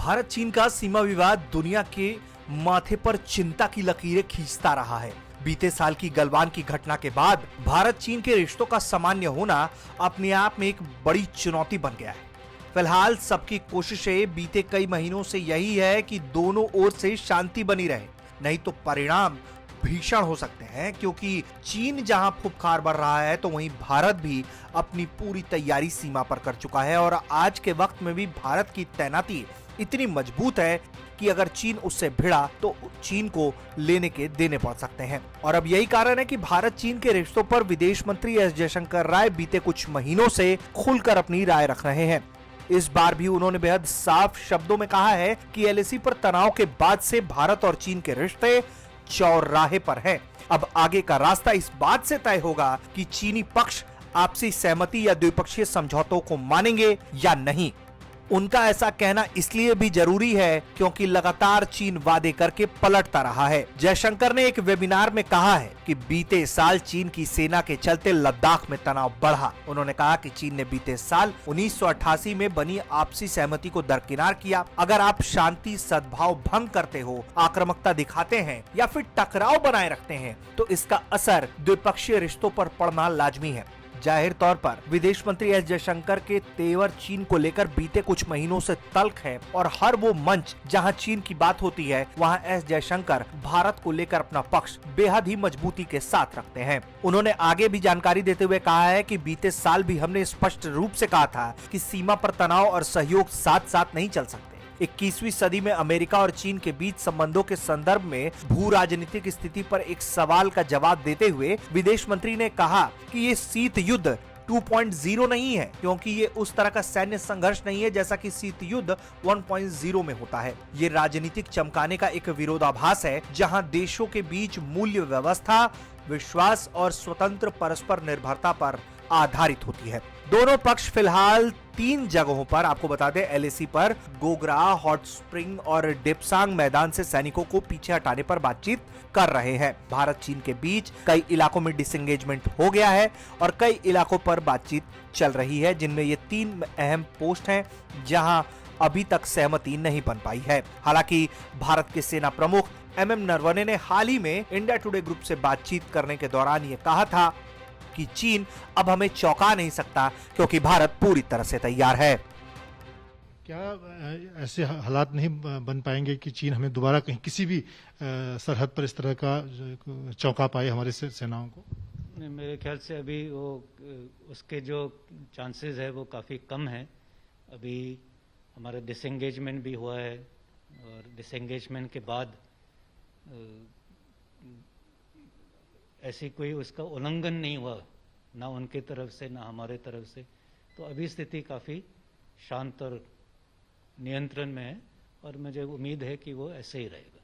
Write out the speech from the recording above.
भारत चीन का सीमा विवाद दुनिया के माथे पर चिंता की लकीरें खींचता रहा है। बीते साल की गलवान की घटना के बाद भारत चीन के रिश्तों का सामान्य होना अपने आप में एक बड़ी चुनौती बन गया है। फिलहाल सबकी कोशिशें बीते कई महीनों से यही है कि दोनों ओर से शांति बनी रहे, नहीं तो परिणाम भीषण हो सकते हैं, क्योंकि चीन जहां फुफकार बढ़ रहा है तो वहीं भारत भी अपनी पूरी तैयारी सीमा पर कर चुका है। और आज के वक्त में भी भारत की तैनाती इतनी मजबूत है कि अगर चीन उससे भिड़ा तो चीन को लेने के देने पड़ सकते हैं। और अब यही कारण है कि भारत चीन के रिश्तों पर विदेश मंत्री एस जयशंकर राय बीते कुछ महीनों से खुलकर अपनी राय रख रहे हैं। इस बार भी उन्होंने बेहद साफ शब्दों में कहा है कि एलएसी पर तनाव के बाद से भारत और चीन के रिश्ते चौराहे पर है। अब आगे का रास्ता इस बात से तय होगा कि चीनी पक्ष आपसी सहमति या द्विपक्षीय समझौतों को मानेंगे या नहीं। उनका ऐसा कहना इसलिए भी जरूरी है क्योंकि लगातार चीन वादे करके पलटता रहा है। जयशंकर ने एक वेबिनार में कहा है कि बीते साल चीन की सेना के चलते लद्दाख में तनाव बढ़ा। उन्होंने कहा कि चीन ने बीते साल 1988 में बनी आपसी सहमति को दरकिनार किया। अगर आप शांति सद्भाव भंग करते हो, आक्रामकता दिखाते हैं या फिर टकराव बनाए रखते हैं तो इसका असर द्विपक्षीय रिश्तों पर पड़ना लाजमी है। जाहिर तौर पर विदेश मंत्री एस जयशंकर के तेवर चीन को लेकर बीते कुछ महीनों से तल्ख है और हर वो मंच जहां चीन की बात होती है वहां एस जयशंकर भारत को लेकर अपना पक्ष बेहद ही मजबूती के साथ रखते हैं। उन्होंने आगे भी जानकारी देते हुए कहा है कि बीते साल भी हमने स्पष्ट रूप से कहा था कि सीमा पर तनाव और सहयोग साथ साथ नहीं चल सकते। 21वीं सदी में अमेरिका और चीन के बीच संबंधों के संदर्भ में भू राजनीतिक स्थिति पर एक सवाल का जवाब देते हुए विदेश मंत्री ने कहा कि ये शीत युद्ध 2.0 नहीं है, क्योंकि ये उस तरह का सैन्य संघर्ष नहीं है जैसा कि शीत युद्ध 1.0 में होता है। ये राजनीतिक चमकाने का एक विरोधाभास है जहां देशों के बीच मूल्य व्यवस्था, विश्वास और स्वतंत्र परस्पर निर्भरता पर आधारित होती है। दोनों पक्ष फिलहाल 3 जगहों पर, आपको बता दें, एलएसी पर गोगरा, हॉट स्प्रिंग और डिपसांग मैदान से सैनिकों को पीछे हटाने पर बातचीत कर रहे हैं। भारत चीन के बीच कई इलाकों में डिसएंगेजमेंट हो गया है और कई इलाकों पर बातचीत चल रही है, जिनमें ये 3 अहम पोस्ट हैं जहां अभी तक सहमति नहीं बन पाई है। हालांकि भारत के सेना प्रमुख MM नरवणे ने हाल ही में इंडिया टुडे ग्रुप से बातचीत करने के दौरान ये कहा था कि चीन अब हमें चौंका नहीं सकता क्योंकि भारत पूरी तरह से तैयार है। क्या ऐसे हालात नहीं बन पाएंगे कि चीन हमें दोबारा कहीं किसी भी सरहद पर इस तरह का चौंका पाए हमारे सेनाओं को? मेरे ख्याल से अभी वो उसके जो चांसेस है वो काफ़ी कम है। अभी हमारा डिसएंगेजमेंट भी हुआ है और डिसएंगेजमेंट के बाद ऐसी कोई उसका उल्लंघन नहीं हुआ, ना उनके तरफ से ना हमारे तरफ से। तो अभी स्थिति काफ़ी शांत और नियंत्रण में है और मुझे उम्मीद है कि वो ऐसे ही रहेगा।